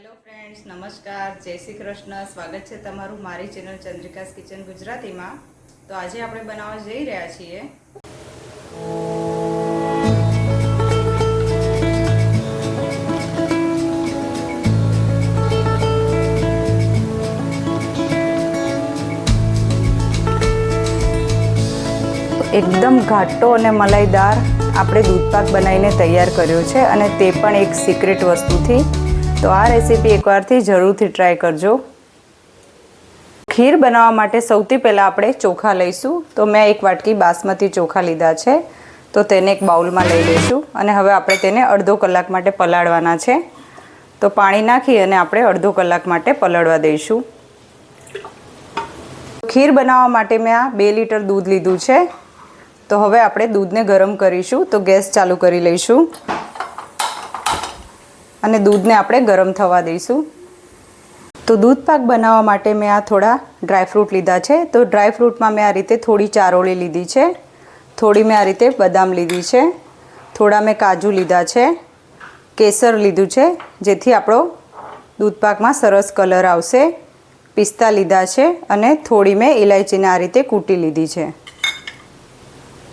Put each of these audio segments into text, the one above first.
Hello friends, નમસ્કાર, જય શ્રી કૃષ્ણ. સ્વાગત છે તમારું મારી ચેનલ ચંદ્રિકાસ કિચન ગુજરાતીમાં. તો આજે આપણે બનાવવા જઈ રહ્યા છીએ એકદમ ઘાટો અને મલાઈદાર આપણે દૂધપાક બનાવીને તૈયાર કર્યો છે, અને તે પણ એક સિક્રેટ વસ્તુથી. તો આ રેસીપી એકવારથી જરૂરથી ટ્રાય કરજો. ખીર બનાવવા માટે સૌથી પહેલાં આપણે ચોખા લઈશું. તો મેં એક વાટકી બાસમતી ચોખા લીધા છે, તો તેને એક બાઉલમાં લઈ લઈશું. અને હવે આપણે તેને અડધો કલાક માટે પલાળવાના છે. તો પાણી નાખી અને આપણે અડધો કલાક માટે પલળવા દઈશું. ખીર બનાવવા માટે મેં આ 2 લીટર દૂધ લીધું છે. તો હવે આપણે દૂધને ગરમ કરીશું. તો ગેસ ચાલુ કરી લઈશું અને દૂધને આપણે ગરમ થવા દઈશું. તો દૂધપાક બનાવવા માટે મેં આ થોડા ડ્રાયફ્રૂટ લીધા છે. તો ડ્રાયફ્રૂટમાં મેં આ રીતે થોડી ચારોળી લીધી છે, થોડી મેં આ રીતે બદામ લીધી છે, થોડા મેં કાજુ લીધા છે, કેસર લીધું છે જેથી આપણો દૂધપાકમાં સરસ કલર આવશે, પિસ્તા લીધા છે અને થોડી મેં ઇલાયચીને આ રીતે કૂટી લીધી છે.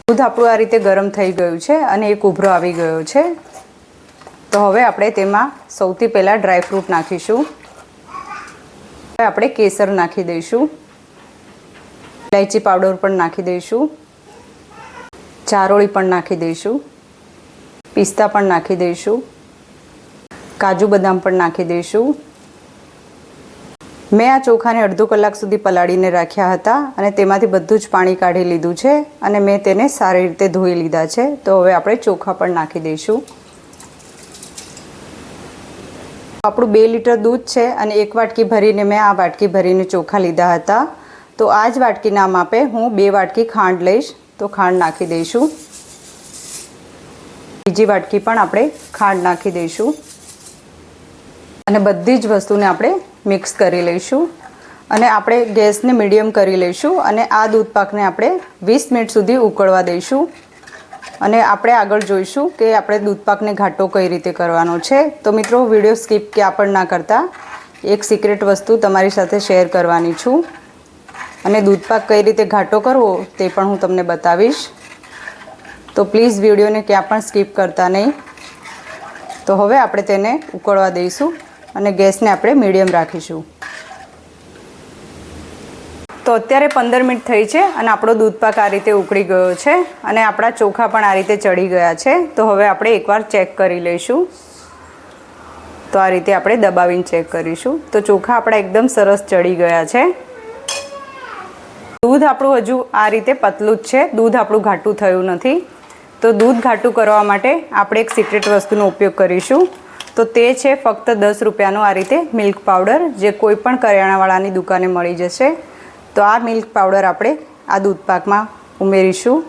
દૂધ આપણું આ રીતે ગરમ થઈ ગયું છે અને એક ઉભરો આવી ગયો છે. તો હવે આપણે તેમાં સૌથી પહેલાં ડ્રાયફ્રૂટ નાખીશું. હવે આપણે કેસર નાખી દઈશું, ઇલાયચી પાવડર પણ નાખી દઈશું, ચારોળી પણ નાખી દઈશું, પિસ્તા પણ નાખી દઈશું, કાજુ બદામ પણ નાખી દઈશું. મેં આ ચોખાને અડધો કલાક સુધી પલાળીને રાખ્યા હતા અને તેમાંથી બધું જ પાણી કાઢી લીધું છે અને મેં તેને સારી રીતે ધોઈ લીધા છે. તો હવે આપણે ચોખા પણ નાખી દઈશું. આપણું 2 લીટર દૂધ છે અને 1 વાટકી ભરીને મેં આ વાટકી ભરીને ચોખા લીધા હતા. તો આ જ વાટકીના માપે હું 2 વાટકી ખાંડ લઈશ. તો ખાંડ નાખી દઈશું. બીજી વાટકી પણ આપણે ખાંડ નાખી દઈશું અને બધી જ વસ્તુને આપણે મિક્સ કરી લઈશું. અને આપણે ગેસને મીડિયમ કરી લઈશું અને આ દૂધપાકને આપણે 20 મિનિટ સુધી ઉકળવા દઈશું. અને આપણે આગળ જોઈશું કે આપણે દૂધપાકને ઘાટો કઈ રીતે કરવાનો છે. તો મિત્રો, વિડીયો સ્કીપ ક્યાં પણ ના કરતા. એક સિક્રેટ વસ્તુ તમારી સાથે શેર કરવાની છું અને દૂધપાક કઈ રીતે ઘાટો કરવો તે પણ હું તમને બતાવીશ. તો પ્લીઝ વિડીયોને ક્યાં પણ સ્કીપ કરતા નહીં. તો હવે આપણે તેને ઉકળવા દઈશું અને ગેસને આપણે મીડિયમ રાખીશું. તો અત્યારે 15 મિનિટ થઈ છે અને આપણો દૂધપાક આ રીતે ઉકળી ગયો છે અને આપણા ચોખા પણ આ રીતે ચડી ગયા છે. તો હવે આપણે એકવાર ચેક કરી લઈશું. તો આ રીતે આપણે દબાવીને ચેક કરીશું. તો ચોખા આપણા એકદમ સરસ ચડી ગયા છે. દૂધ આપણું હજુ આ રીતે પતલું જ છે, દૂધ આપણું ઘાટું થયું નથી. તો દૂધ ઘાટું કરવા માટે આપણે એક સિક્રેટ વસ્તુનો ઉપયોગ કરીશું. તો તે છે ફક્ત 10 રૂપિયાનો આ રીતે મિલ્ક પાવડર, જે કોઈ પણ કરિયાણાવાળાની દુકાને મળી જશે. તો આ મિલ્ક પાવડર આપણે આ દૂધપાકમાં ઉમેરીશું.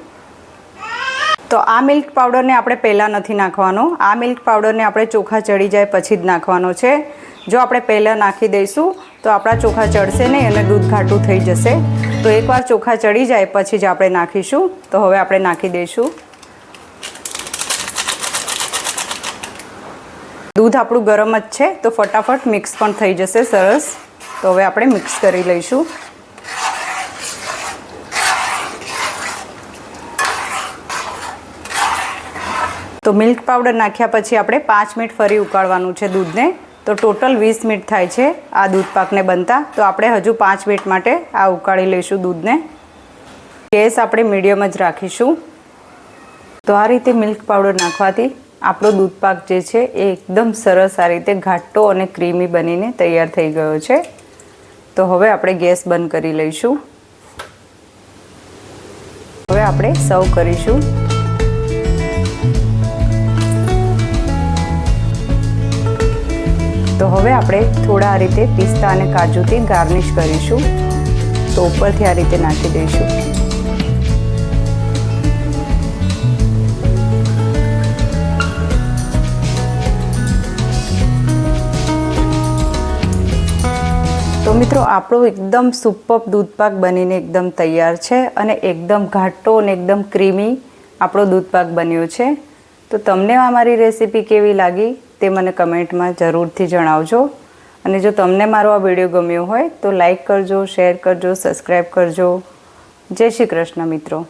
તો આ મિલ્ક પાવડરને આપણે પહેલાં નથી નાખવાનો. આ મિલ્ક પાવડરને આપણે ચોખા ચડી જાય પછી જ નાખવાનો છે. જો આપણે પહેલાં નાખી દઈશું તો આપણા ચોખા ચડશે નહીં અને દૂધ ઘાટું થઈ જશે. તો એકવાર ચોખા ચડી જાય પછી જ આપણે નાખીશું. તો હવે આપણે નાખી દઈશું. દૂધ આપણું ગરમ જ છે તો ફટાફટ મિક્સ પણ થઈ જશે સરસ. તો હવે આપણે મિક્સ કરી લઈશું. તો મિલ્ક પાવડર નાખ્યા પછી આપણે 5 મિનિટ ફરી ઉકાળવાનું છે દૂધને. તો ટોટલ 20 મિનિટ થાય છે આ દૂધપાકને બનતા. તો આપણે હજુ 5 મિનિટ માટે આ ઉકાળી લઈશું દૂધને. ગેસ આપણે મીડિયમ જ રાખીશું. તો આ રીતે મિલ્ક પાવડર નાખવાથી આપણો દૂધપાક જે છે એ એકદમ સરસ આ રીતે ઘાટો અને ક્રીમી બનીને તૈયાર થઈ ગયો છે. તો હવે આપણે ગેસ બંધ કરી લઈશું. હવે આપણે સર્વ કરીશું. તો હવે આપણે થોડા આ રીતે પિસ્તા અને કાજુથી ગાર્નિશ કરીશું. તો ઉપરથી આ રીતે નાખી દઈશું. તો મિત્રો, આપણો એકદમ સુપર દૂધપાક બનીને એકદમ તૈયાર છે અને એકદમ ઘાટો અને એકદમ ક્રીમી આપણો દૂધપાક બન્યો છે. તો તમને આ મારી રેસીપી કેવી લાગી તે મને કમેન્ટમાં જરૂરથી જણાવજો. અને જો તમને મારો આ વિડીયો ગમ્યો હોય તો લાઈક કરજો, શેર કરજો, સબસ્ક્રાઈબ કરજો. જય શ્રી કૃષ્ણ મિત્રો.